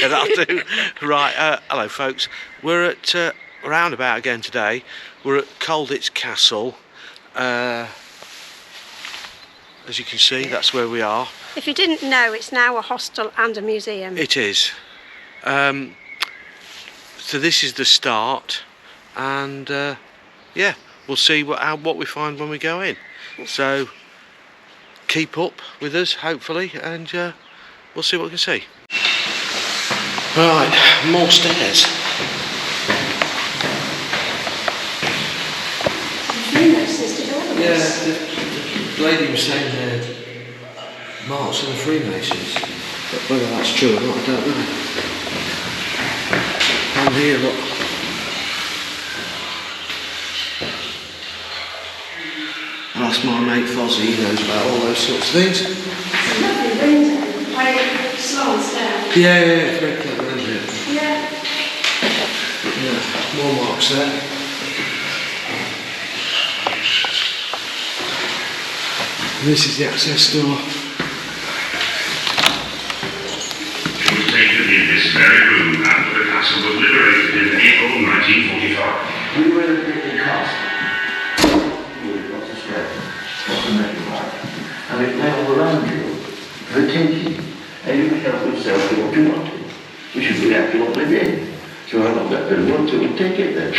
Yeah, that'll do. Right, hello folks. We're at roundabout again today. We're at Colditz Castle. As you can see, that's where we are. If you didn't know, it's now a hostel and a museum. It is. So this is the start, and yeah, we'll see what we find when we go in. So keep up with us, hopefully, and we'll see what we can see. Right, more stairs. Yeah, the lady was saying they're marks of the Freemasons, but whether that's true or not, I don't know. And here, look. Ask my mate Fozzie, he knows about all those sorts of things. It's a lovely window, very slow and steady. Yeah, it's very clever, isn't it? Yeah. Yeah, more marks there. And this is the access door. It was taken in this very room after the castle was liberated in April 1945. We were in the castle. Lots of steps, lots of metal, and it lay all around you for the taking. And you could help yourself to what you wanted, which is exactly what they did. So I got that bit of work to take it then.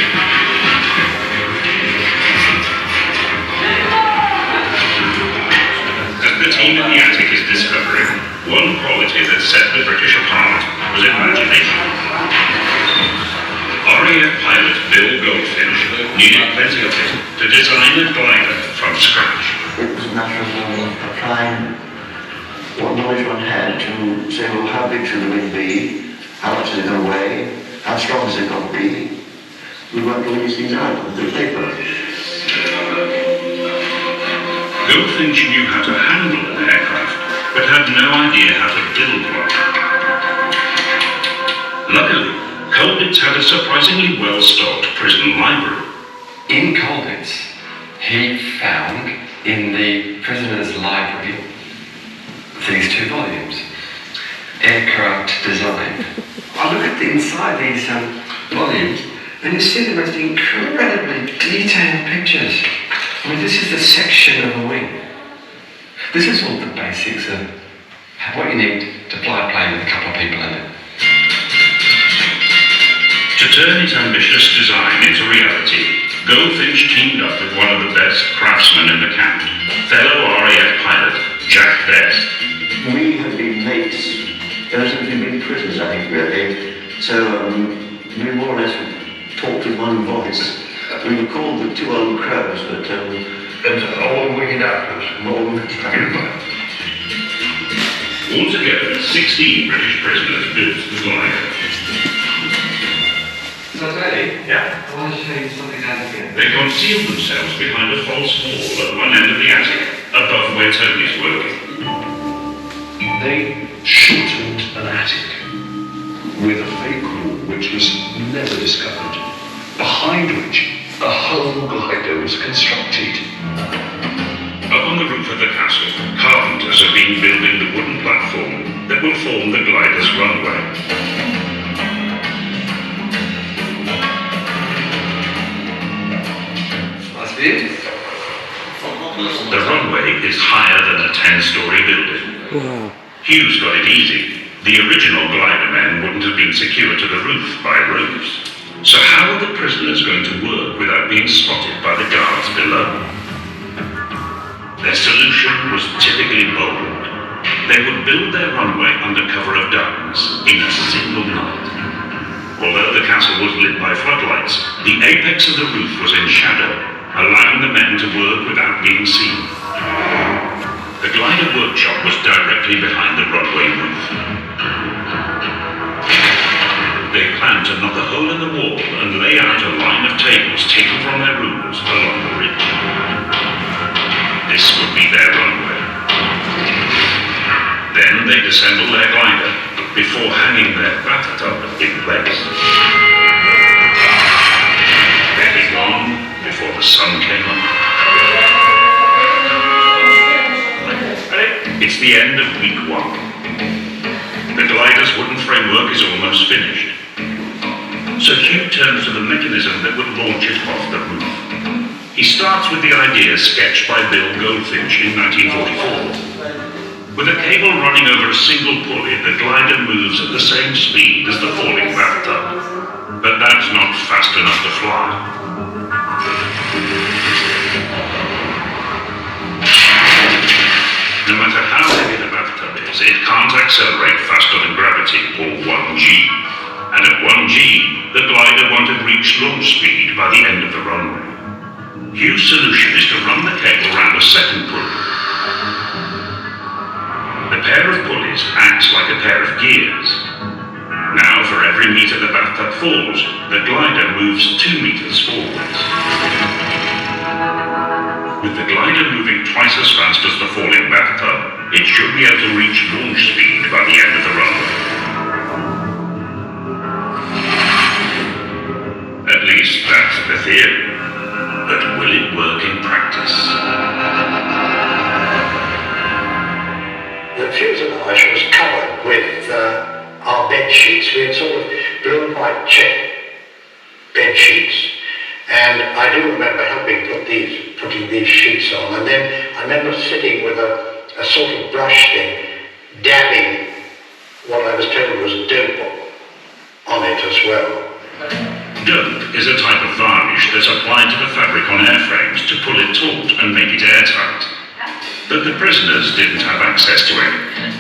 As the team in the attic is discovering, one quality that set the British apart was imagination. RAF pilot Bill Goldfinch needed plenty of it to design a glider from scratch. It was a matter of applying what knowledge one had to say, well, how big should the wing be? How much is it going to weigh? How strong is it going to be? We worked all these things out on the paper. Goldfinch knew how to handle an aircraft, but had no idea how to build one. Luckily, Colditz had a surprisingly well-stocked prison library. In Colditz, he found in the prisoner's library these two volumes, Aircraft Design. I look at the inside these volumes, and you see the most incredibly detailed pictures. I mean, this is the section of a wing. This is all the basics of what you need to fly a plane with a couple of people in it. To turn his ambitious design into reality, Goldfinch teamed up with one of the best craftsmen in the camp, fellow RAF pilot Jack Best. We had been mates, ever since we'd been prisoners, I think, really. So we more or less talked with one voice. We were called the two old crows, but all wicked apples. Altogether, 16 British prisoners built the glider. So, Daddy? Yeah? I want to show you something down here. They concealed themselves behind a false wall at one end of the attic, above where Tony's working. They shortened an attic with a fake wall which was never discovered, behind which a whole glider was constructed. Up on the roof of the castle, carpenters have been building the wooden platform that will form the glider's runway. Nice view. The runway is higher than a 10-story building. Wow. Hughes got it easy. The original glider men wouldn't have been secured to the roof by ropes. So how are the prisoners going to work without being spotted by the guards below? Their solution was typically bold. They would build their runway under cover of darkness in a single night. Although the castle was lit by floodlights, the apex of the roof was in shadow, allowing the men to work without being seen. The glider workshop was directly behind the runway roof. They planned to knock a hole in the wall and lay out a line of tables taken from their rooms along the ridge. This would be their runway. Then they'd assemble their glider before hanging their bathtub in place. They'd be gone before the sun came up. It's the end of week 1. The glider's wooden framework is almost almost finished. So Hugh turns to the mechanism that would launch it off the roof. He starts with the idea sketched by Bill Goldfinch in 1944. With a cable running over a single pulley, the glider moves at the same speed as the falling bathtub. But that's not fast enough to fly. No matter how heavy the bathtub is, it can't accelerate faster than gravity, or 1g. And at 1g, the glider won't have reached launch speed by the end of the runway. Hugh's solution is to run the cable around a second pulley. The pair of pulleys acts like a pair of gears. Now, for every meter the bathtub falls, the glider moves 2 meters forwards. With the glider moving twice as fast as the falling bathtub, it should be able to reach launch speed by the end of the runway. At least that's the theory. But will it work in practice? The fuselage was covered with our bed sheets. We had sort of blue and white check bed sheets. And I do remember helping putting these sheets on. And then I remember sitting with a sort of brush thing, dabbing what I was told was dope on it as well. Dope is a type of varnish that's applied to the fabric on airframes to pull it taut and make it airtight. But the prisoners didn't have access to it,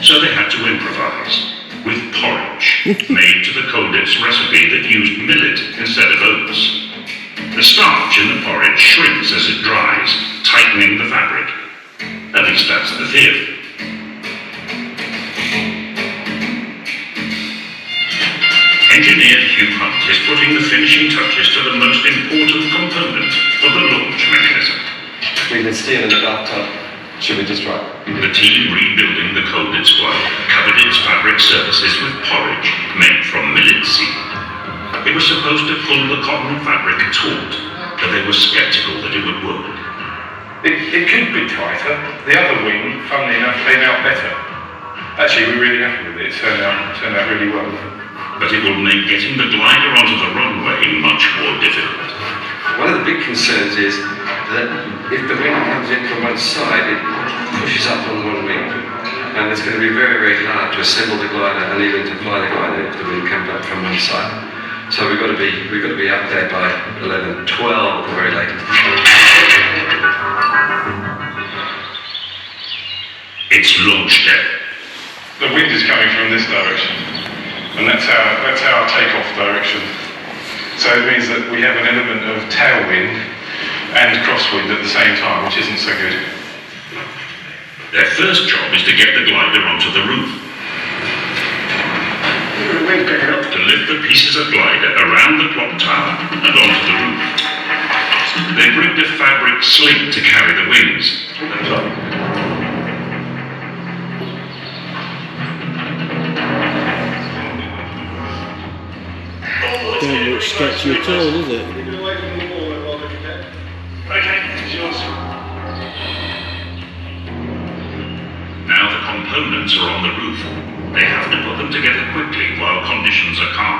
so they had to improvise with porridge, made to the Colditz recipe that used millet instead of oats. The starch in the porridge shrinks as it dries, tightening the fabric. At least that's the theory. Engineer Hugh Hunt is putting the finishing touches to the most important component of the launch mechanism. We can steal in the bathtub. Should we just try? The team rebuilding the Colditz Glider covered its fabric surfaces with porridge made from millet seed. It was supposed to pull the cotton fabric taut, but they were skeptical that it would work. It could be tighter. The other wing, funnily enough, came out better. Actually, we're really happy with it. It turned out really well. But it will make getting the glider onto the runway much more difficult. One of the big concerns is that if the wind comes in from one side, it pushes up on one wing. And it's going to be very, very hard to assemble the glider and even to fly the glider if the wind comes up from one side. So we've got to be up there by 11, 12 at the very latest. It's launch day. The wind is coming from this direction, and that's our takeoff direction. So it means that we have an element of tailwind and crosswind at the same time, which isn't so good. Their first job is to get the glider onto the roof. To lift the pieces of glider around the clock tower and onto the roof. They rigged a fabric sling to carry the wings. Don't look sketchy at all, does it? Okay, it's yours. Now the components are on the roof. They have to put them together quickly while conditions are calm.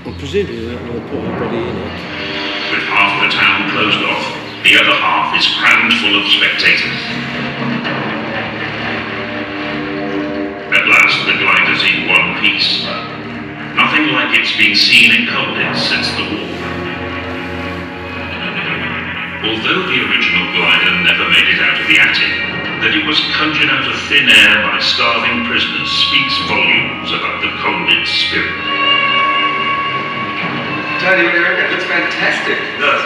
I'm presuming they're not going to put anybody in it. With half the town closed off, the other half is crammed full of spectators. At last, the glider's in one piece. Nothing like it's been seen in Colditz since the war. Although the original glider never made it out of the attic, that it was conjured out of thin air by starving prisoners speaks volumes about the Colditz spirit. Tony, what do you reckon? That's fantastic. It does.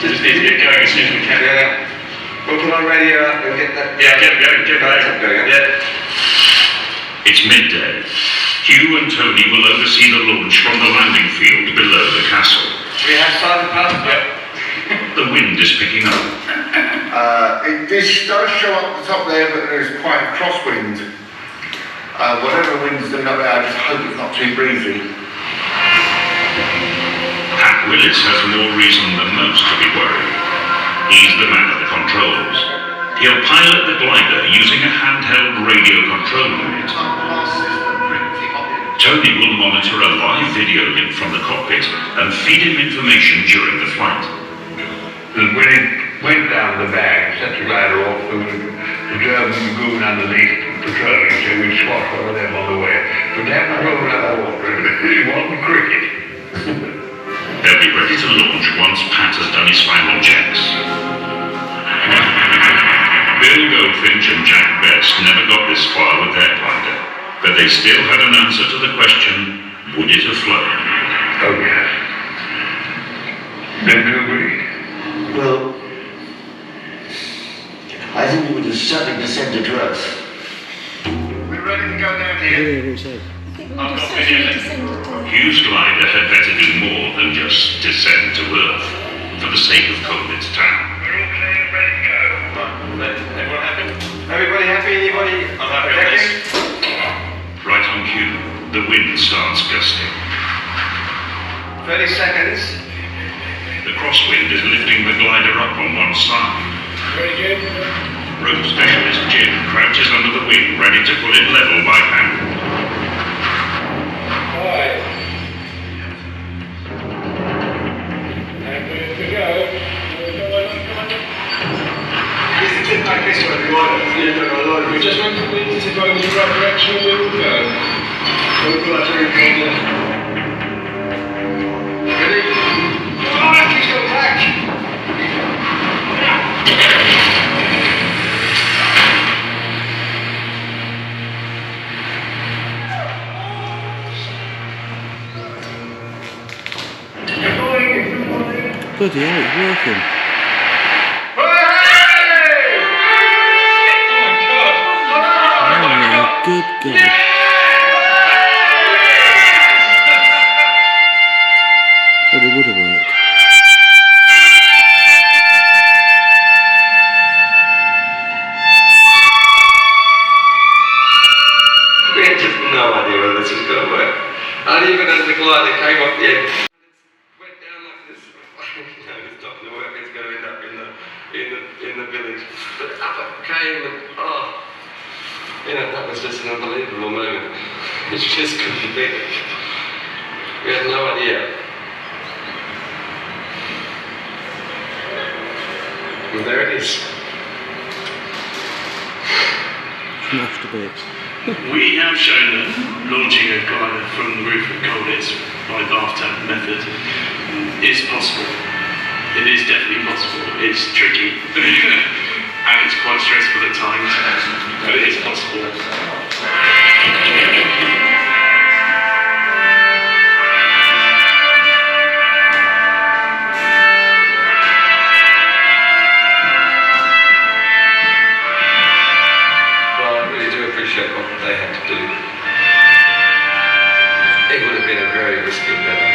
Just need to get going as soon as we can. Yeah. We'll put our radio up and get that. Yeah, get going. Yeah. It's midday. Hugh and Tony will oversee the launch from the landing field below the castle. We have silent path? Yep. The wind is picking up. This does show up the top there, but there's quite a crosswind. Whatever wind's doing up there, I just hope it's not too breezy. Pat Willis has more reason than most to be worried. He's the man at the controls. He'll pilot the glider using a handheld radio control unit. Tony will monitor a live video link from the cockpit and feed him information during the flight. When it went down the bag, set the glider off, there was a German goon underneath patrolling, so we swat one of them on the way. But that rolled out of water, it wasn't cricket. They'll be ready to launch once Pat has done his final checks. Bill Goldfinch and Jack Best never got this far with their glider, but they still had an answer to the question, would it have flown? Oh yes. Then do we? Well, I think we would have certainly descended to Earth. We're ready to go down here. Hugh's glider had better do more than just descend to Earth, for the sake of Colditz Town. We're all clear and ready to go. Everyone happy? Everybody happy? Anybody? I'm happy on this. Right on cue, the wind starts gusting. 30 seconds. The crosswind is lifting the glider up on one side. Very good. Rope specialist Jim crouches under the wing, ready to pull it level by hand. Alright. And we're to go. Please tip back this way, everyone. We just want the wind to go in the right direction and we will go. We'll go out to record. Ready? Come on, please go back. Bloody hell, it's working. Oh, good God. But it would have worked. We had just no idea whether this was going to work. And even as the glider came off the end, went down like this. No, it's not going to work. It's going to end up in the village. But up it came, and that was just an unbelievable moment. It just couldn't be. We had no idea. And there it is. Smashed a bit. We have shown that launching a glider from the roof of Colditz by bathtub method is possible. It is definitely possible. It's tricky and it's quite stressful at times, but it is possible. What they had to do. It would have been a very risky endeavour.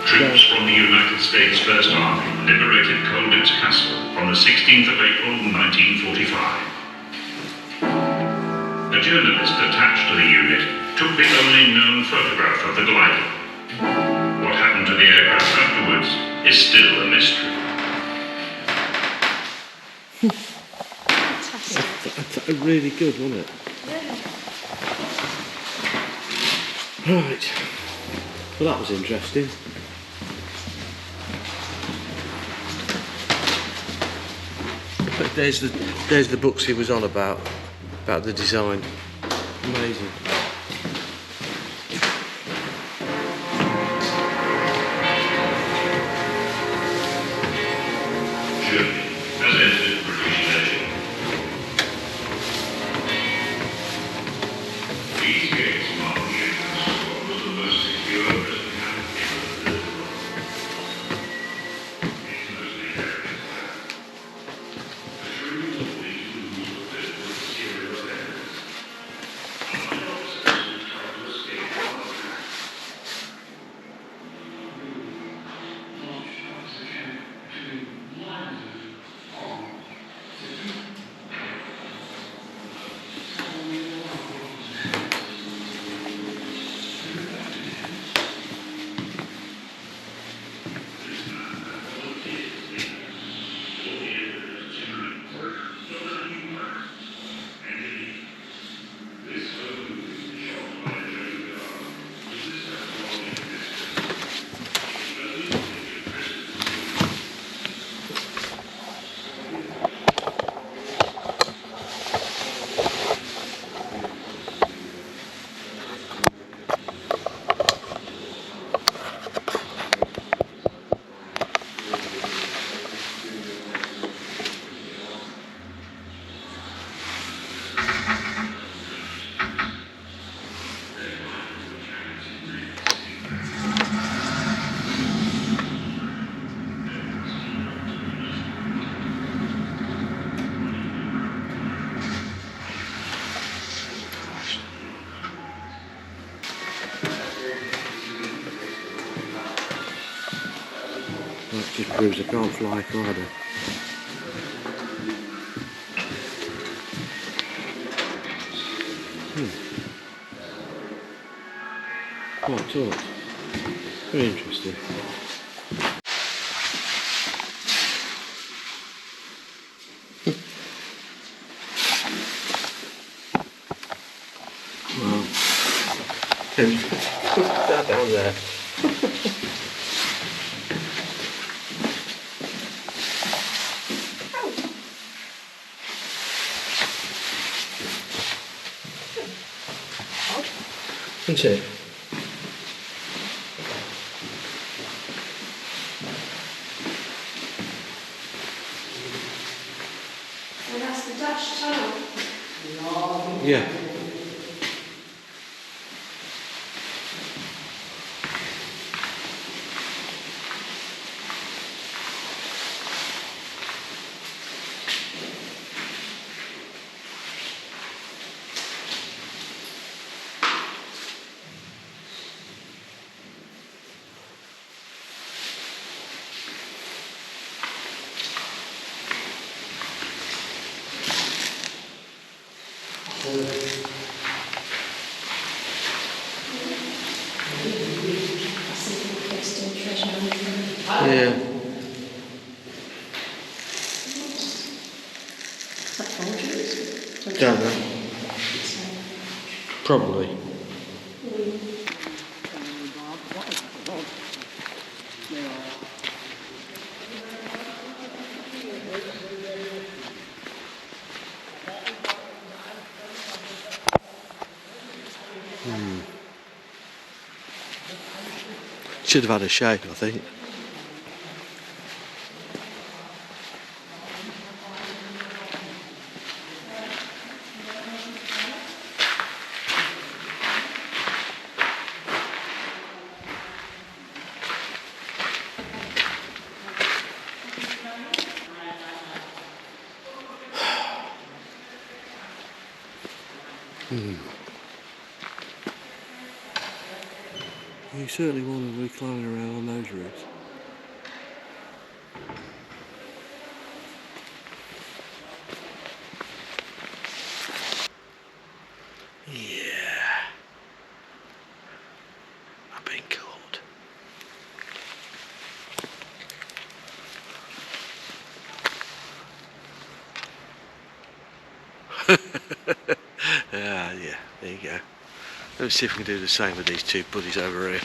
Troops from the United States First Army liberated Colditz Castle on the 16th of April 1945. A journalist attached to the unit took the only known photograph of the glider. What happened to the aircraft afterwards is still a mystery. That's really good, wasn't it? Yeah. Right. Well, that was interesting. But there's the books he was on about the design. Amazing. proves I can't fly a glider. Quite taut. Very interesting. Well, that down there. Isn't it? And that's the Dutch tunnel. Yeah. Yeah. Don't know. Probably. Should have had a shape, I think. You certainly want to be climbing around on those roofs. Yeah. I've been caught. Yeah, there you go. Let's see if we can do the same with these two buddies over here.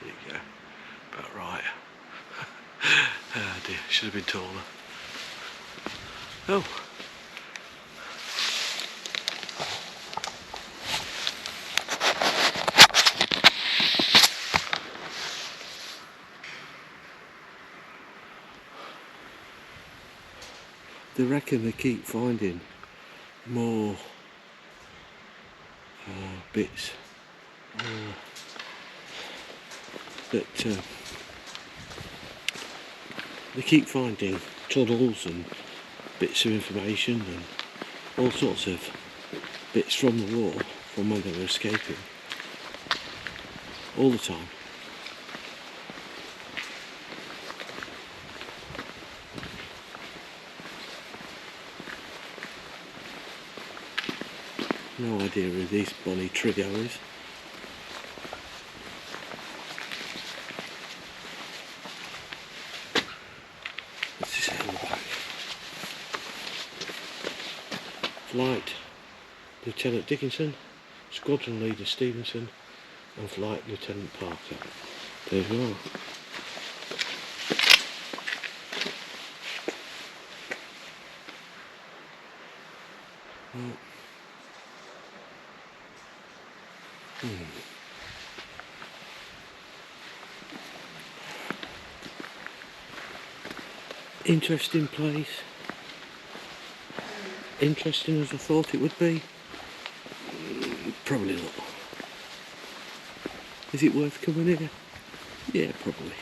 There you go. About right. Oh dear, should have been taller. Oh. They reckon they keep finding more bits that they keep finding tunnels and bits of information and all sorts of bits from the war from when they were escaping all the time. No idea who these bonny trio is. What's this out the back? Flight Lieutenant Dickenson, Squadron Leader Stevenson, and Flight Lieutenant Parker. There you are. Well, interesting place. Interesting as I thought it would be. Probably not. Is it worth coming here? Yeah, probably.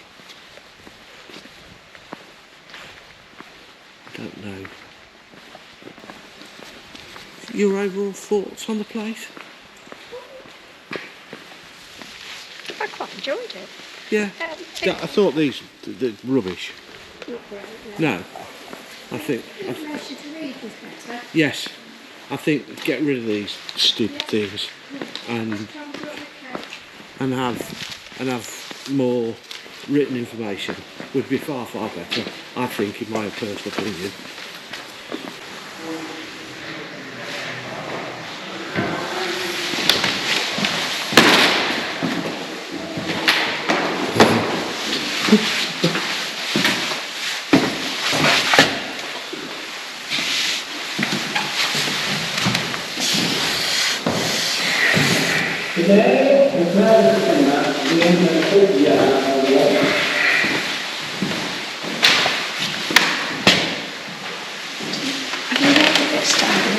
I don't know. Your overall thoughts on the place? I quite enjoyed it. Yeah. I thought these the rubbish. Not great, no. No. I think. Information to read was better. Yes. I think get rid of these stupid things and have more written information would be far better, I think, in my personal opinion.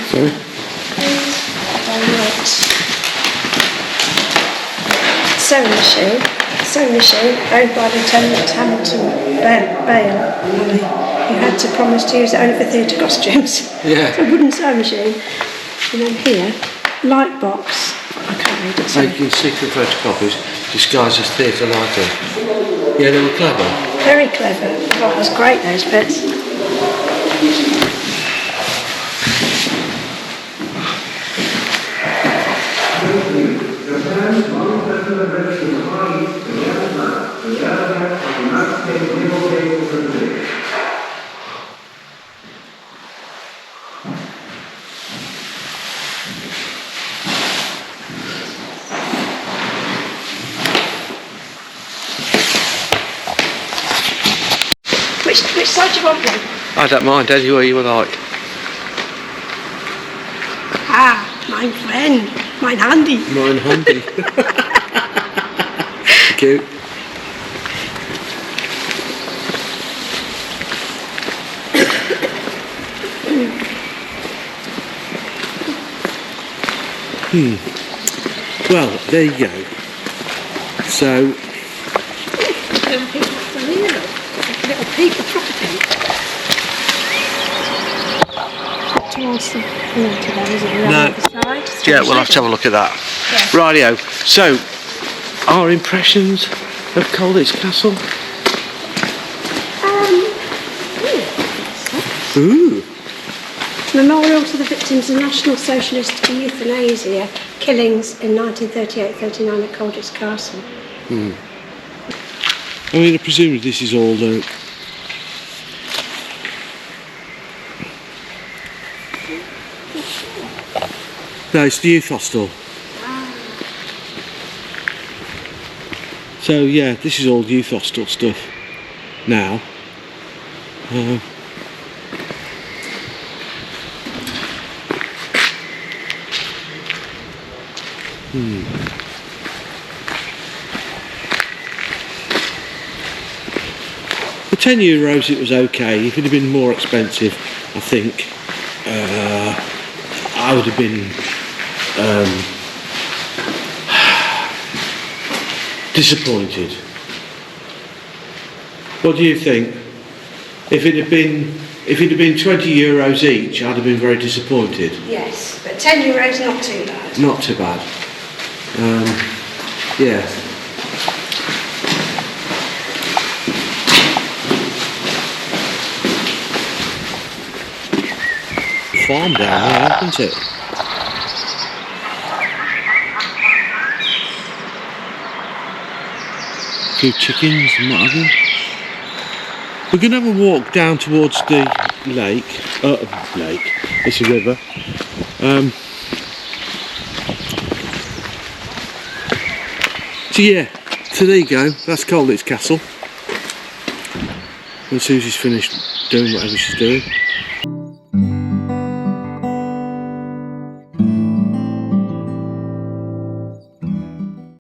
Sorry? Sewing machine owned by Lieutenant Hamilton Bale. You had to promise to use it only for theatre costumes. Yeah. A wooden sewing machine. And then here, light box. I can't read it. Making secret photocopies disguised as theatre lighting. Yeah, they were clever. Very clever. Oh, it was great, those bits. Which side do you want one? I don't mind, anywhere you would like. Ah, my friend. Mine handy. Mine handy. Cute. Well, there you go. So. Little peep of property. Towards the water there, isn't it? No. Side, Yeah, we'll have to have a look at that. Yeah. Rightio. So, our impressions of Colditz Castle? Ooh. Memorial to the victims of National Socialist euthanasia killings in 1938-39 at Colditz Castle. I mean, I presume this is all the... No, it's the youth hostel. So yeah, this is all youth hostel stuff now. For €10 it was okay. If it had been more expensive, I think I would have been disappointed. What do you think? If it had been €20 each, I'd have been very disappointed. Yes, but €10 not too bad. Not too bad. Yeah. Farm down there, isn't it? A few chickens and what have you. We're going to have a walk down towards the lake. It's a river. So yeah, so there you go. That's Colditz Castle. And Susie's finished doing whatever she's doing.